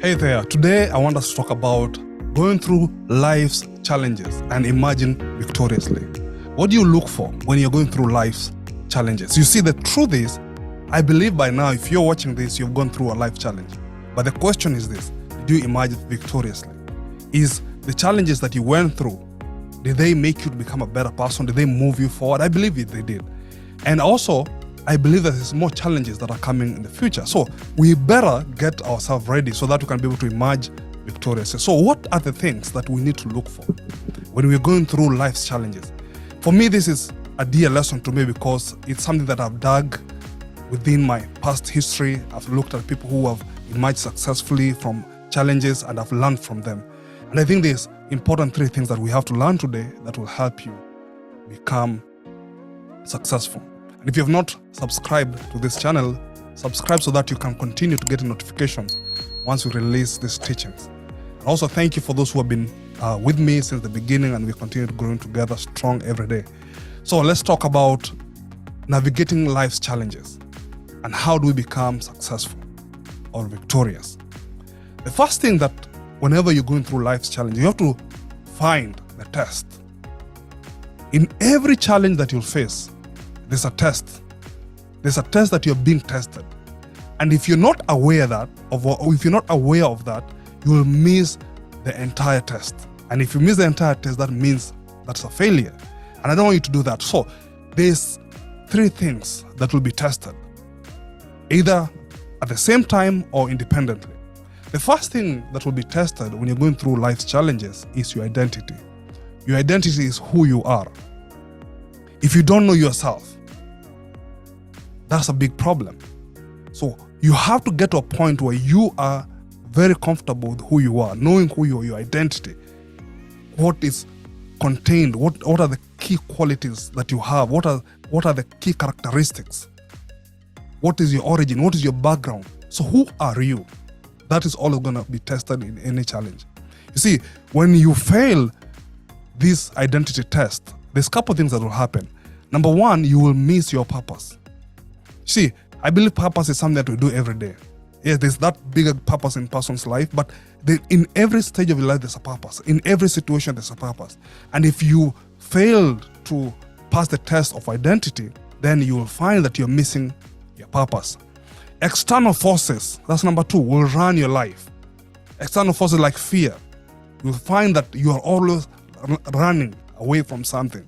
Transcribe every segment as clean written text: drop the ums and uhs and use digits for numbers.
Hey there, today I want us to talk about going through life's challenges and emerging victoriously. What do you look for when you're going through life's challenges? You see, the truth is, I believe by now, if you're watching this, you've gone through a life challenge. But the question is this, do you emerge victoriously? Is the challenges that you went through, did they make you become a better person? Did they move you forward? I believe they did. And also, I believe that there's more challenges that are coming in the future. So we better get ourselves ready so that we can be able to emerge victorious. So what are the things that we need to look for when we're going through life's challenges? For me, this is a dear lesson to me because it's something that I've dug within my past history. I've looked at people who have emerged successfully from challenges and I've learned from them. And I think there's important 3 things that we have to learn today that will help you become successful. And if you have not subscribed to this channel, subscribe so that you can continue to get notifications once we release these teachings. And also thank you for those who have been with me since the beginning, and we continue to grow together strong every day. So let's talk about navigating life's challenges and how do we become successful or victorious. The first thing that whenever you're going through life's challenge, you have to find the test. In every challenge that you'll face, there's a test. There's a test that you're being tested. And if you're not aware of that, you will miss the entire test. And if you miss the entire test, that means that's a failure. And I don't want you to do that. So there's 3 things that will be tested, either at the same time or independently. The first thing that will be tested when you're going through life's challenges is your identity. Your identity is who you are. If you don't know yourself, that's a big problem. So you have to get to a point where you are very comfortable with who you are, knowing who you are, your identity, what is contained, what are the key qualities that you have, what are the key characteristics, what is your origin, what is your background. So who are you? That is always going to be tested in any challenge. You see, when you fail this identity test, there's a couple of things that will happen. Number 1, you will miss your purpose. See, I believe purpose is something that we do every day. Yes, there's that bigger purpose in a person's life, but in every stage of your life, there's a purpose. In every situation, there's a purpose. And if you failed to pass the test of identity, then you will find that you're missing your purpose. External forces, that's number 2, will run your life. External forces like fear. You'll find that you are always running away from something.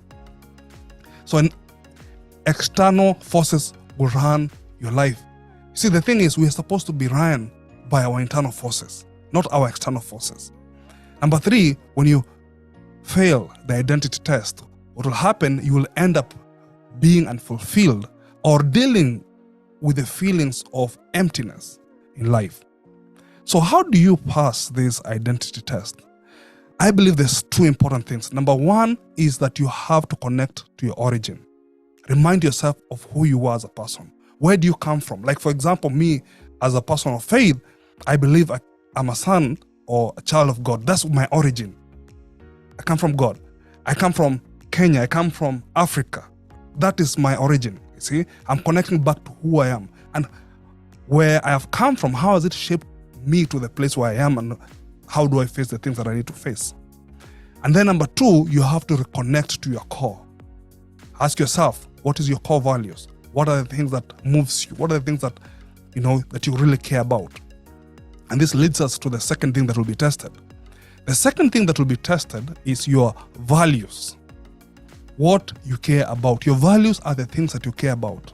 So external forces will run your life. You see, the thing is, we are supposed to be run by our internal forces, not our external forces. Number 3, when you fail the identity test, what will happen, you will end up being unfulfilled or dealing with the feelings of emptiness in life. So how do you pass this identity test? I believe there's 2 important things. Number 1 is that you have to connect to your origin. Remind yourself of who you are as a person. Where do you come from? Like, for example, me as a person of faith, I believe I'm a son or a child of God. That's my origin. I come from God. I come from Kenya. I come from Africa. That is my origin. You see, I'm connecting back to who I am and where I have come from. How has it shaped me to the place where I am, and how do I face the things that I need to face? And then number 2, you have to reconnect to your core. Ask yourself, what is your core values? What are the things that moves you? What are the things that that you really care about? And this leads us to the second thing that will be tested. The second thing that will be tested is your values. What you care about. Your values are the things that you care about.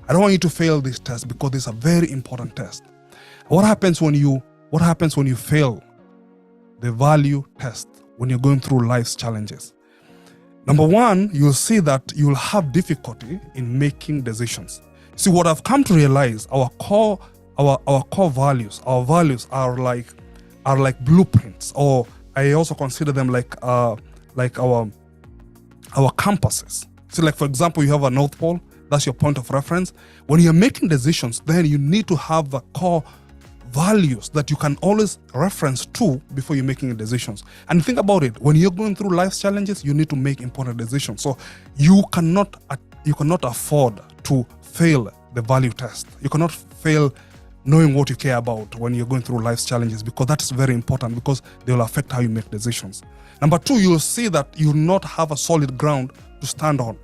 I don't want you to fail this test because it's a very important test. What happens when you fail the value test when you're going through life's challenges? Number 1, you'll see that you'll have difficulty in making decisions. See, what I've come to realize, our core values, our values are like blueprints, or I also consider them like our compasses. So like, for example, you have a North Pole, that's your point of reference. When you're making decisions, then you need to have the core values that you can always reference to before you're making decisions. And think about it, when you're going through life's challenges, you need to make important decisions. So you cannot afford to fail the value test. You cannot fail knowing what you care about when you're going through life's challenges, because that is very important, because they will affect how you make decisions. Number two, you'll see that you will not have a solid ground to stand on.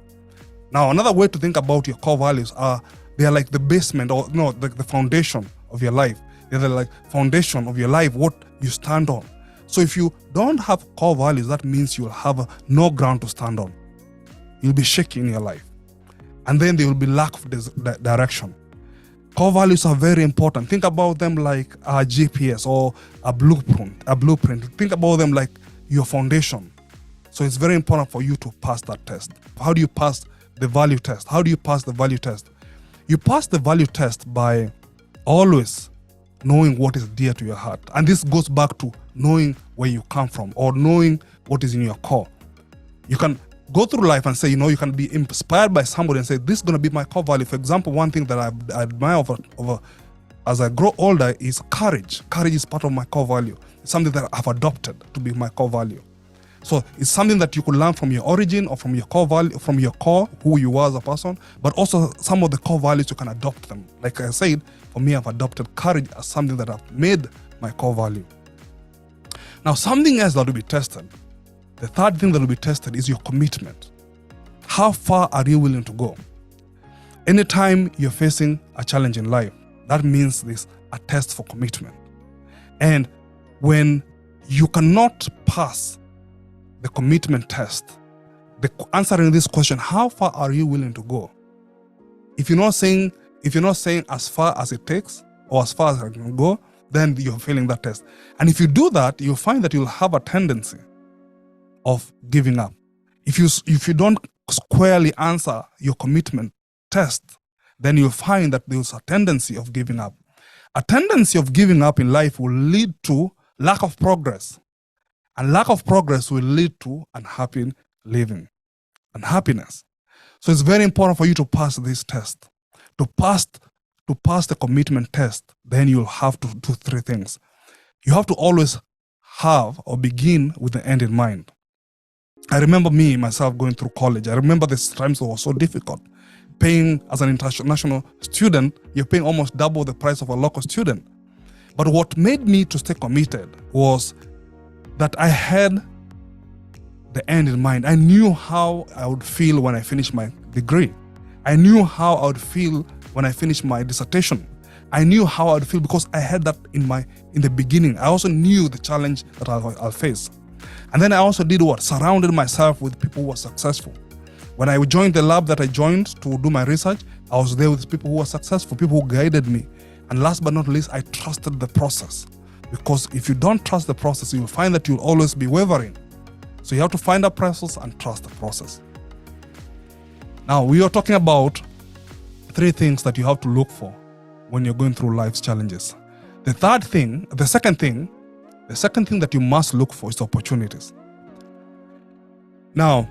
Now, another way to think about your core values they are like the basement, or the foundation of your life. They're like foundation of your life, what you stand on. So if you don't have core values, that means you'll have no ground to stand on. You'll be shaky in your life. And then there will be lack of direction. Core values are very important. Think about them like a GPS or a blueprint. Think about them like your foundation. So it's very important for you to pass that test. How do you pass the value test? How do you pass the value test? You pass the value test by always knowing what is dear to your heart. And this goes back to knowing where you come from, or knowing what is in your core. You can go through life and say, you can be inspired by somebody and say, this is going to be my core value. For example, one thing that I admire over as I grow older is courage. Courage is part of my core value. It's something that I've adopted to be my core value. So it's something that you could learn from your origin, or from your core value, from your core, who you are as a person, but also some of the core values you can adopt them. Like I said, for me, I've adopted courage as something that I've made my core value. Now, something else that will be tested, the third thing that will be tested, is your commitment. How far are you willing to go? Anytime you're facing a challenge in life, that means there's a test for commitment. And when you cannot pass the commitment test, answering this question, how far are you willing to go? If you're not saying as far as it takes, or as far as I can go, then you're failing that test. And if you do that, you'll find that you'll have a tendency of giving up. If you don't squarely answer your commitment test, then you'll find that there's a tendency of giving up. A tendency of giving up in life will lead to lack of progress. And lack of progress will lead to unhappy living, unhappiness. So it's very important for you to pass this test. To pass the commitment test, then you'll have to do three things. You have to always have or begin with the end in mind. I remember myself going through college. I remember the times that were so difficult. Paying as an international student, you're paying almost double the price of a local student. But what made me to stay committed was that I had the end in mind. I knew how I would feel when I finished my degree. I knew how I would feel when I finished my dissertation. I knew how I would feel because I had that in the beginning. I also knew the challenge that I'll face. And then I also did what? Surrounded myself with people who were successful. When I joined the lab that I joined to do my research, I was there with people who were successful, people who guided me. And last but not least, I trusted the process. Because if you don't trust the process, you'll find that you'll always be wavering. So you have to find a process and trust the process. Now, we are talking about three things that you have to look for when you're going through life's challenges. The second thing that you must look for is opportunities. Now,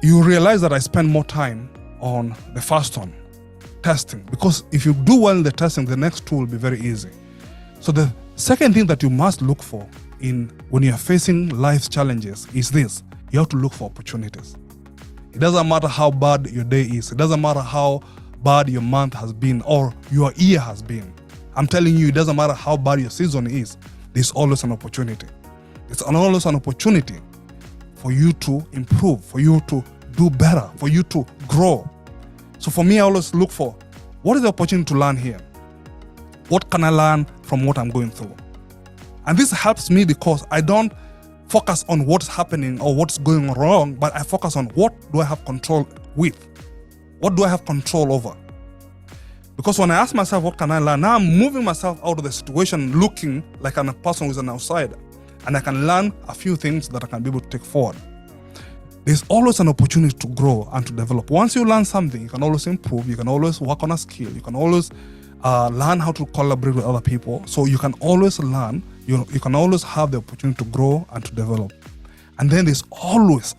you realize that I spend more time on the first one, testing, because if you do well in the testing, the next two will be very easy. So the second thing that you must look for when you're facing life's challenges is this: you have to look for opportunities. It doesn't matter how bad your day is. It doesn't matter how bad your month has been or your year has been. I'm telling you, it doesn't matter how bad your season is. There's always an opportunity. It's always an opportunity for you to improve, for you to do better, for you to grow. So for me, I always look for, what is the opportunity to learn here? What can I learn from what I'm going through? And this helps me because I don't focus on what's happening or what's going wrong, but I focus on what do I have control with? What do I have control over? Because when I ask myself, what can I learn? Now I'm moving myself out of the situation looking like I'm a person who's an outsider. And I can learn a few things that I can be able to take forward. There's always an opportunity to grow and to develop. Once you learn something, you can always improve. You can always work on a skill. You can always learn how to collaborate with other people. So you can always learn. You can always have the opportunity to grow and to develop. And then there's always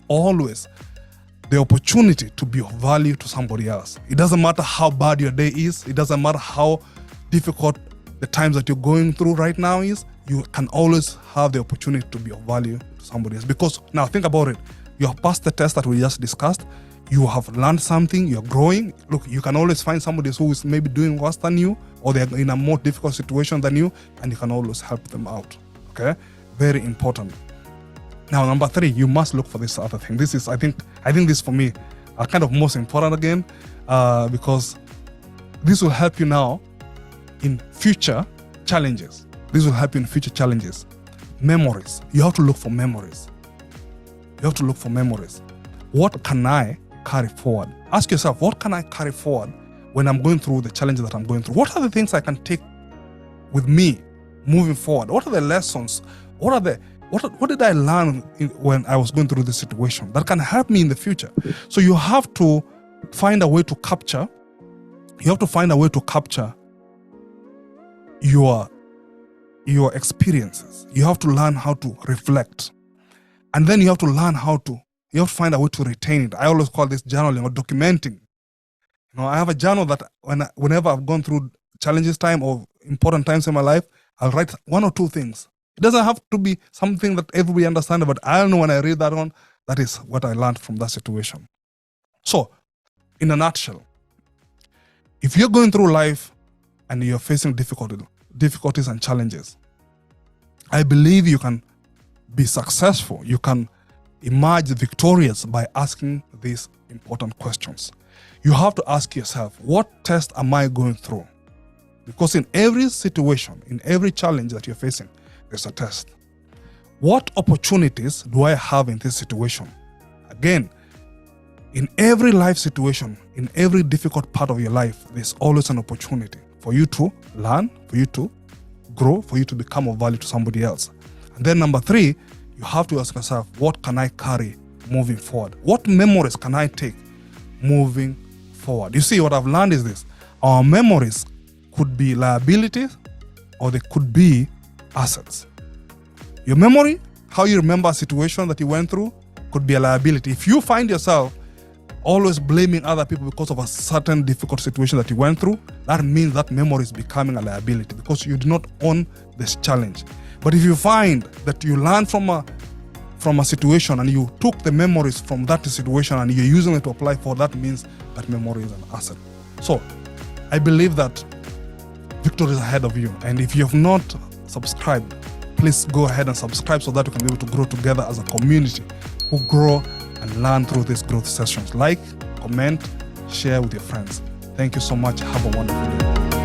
the opportunity to be of value to somebody else. It doesn't matter how bad your day is. It doesn't matter how difficult the times that you're going through right now is. You can always have the opportunity to be of value to somebody else. Because now think about it. You have passed the test that we just discussed. you have learned something, you're growing. Look, you can always find somebody who is maybe doing worse than you, or they're in a more difficult situation than you, and you can always help them out. Okay? Very important. Now, number 3, you must look for this other thing. This is, I think this for me are kind of most important again, because this will help you now in future challenges. This will help you in future challenges. Memories. You have to look for memories. You have to look for memories. What can I carry forward? Ask yourself, what can I carry forward when I'm going through the challenges that I'm going through? What are the things I can take with me moving forward? What are the lessons? What did I learn when I was going through this situation that can help me in the future? So you have to find a way to capture. You have to find a way to capture your experiences. You have to learn how to reflect. And then you have to learn you have to find a way to retain it. I always call this journaling or documenting. I have a journal that whenever I've gone through challenges time or important times in my life, I'll write 1 or 2 things. It doesn't have to be something that everybody understands, but I know when I read that one, that is what I learned from that situation. So, in a nutshell, if you're going through life and you're facing difficulties and challenges, I believe you can be successful. You can emerge victorious by asking these important questions. You have to ask yourself, what test am I going through? Because in every situation, in every challenge that you're facing, there's a test. What opportunities do I have in this situation? Again, in every life situation, in every difficult part of your life, there's always an opportunity for you to learn, for you to grow, for you to become of value to somebody else. And then number 3, you have to ask yourself, what can I carry moving forward? What memories can I take moving forward? You see, what I've learned is this. Our memories could be liabilities or they could be assets. Your memory, how you remember a situation that you went through, could be a liability. If you find yourself always blaming other people because of a certain difficult situation that you went through, that means that memory is becoming a liability because you do not own this challenge. But if you find that you learn from a situation and you took the memories from that situation and you're using it to apply for, that means that memory is an asset. So I believe that victory is ahead of you. And if you have not subscribed, please go ahead and subscribe so that we can be able to grow together as a community who grow and learn through these growth sessions. Like, comment, share with your friends. Thank you so much. Have a wonderful day.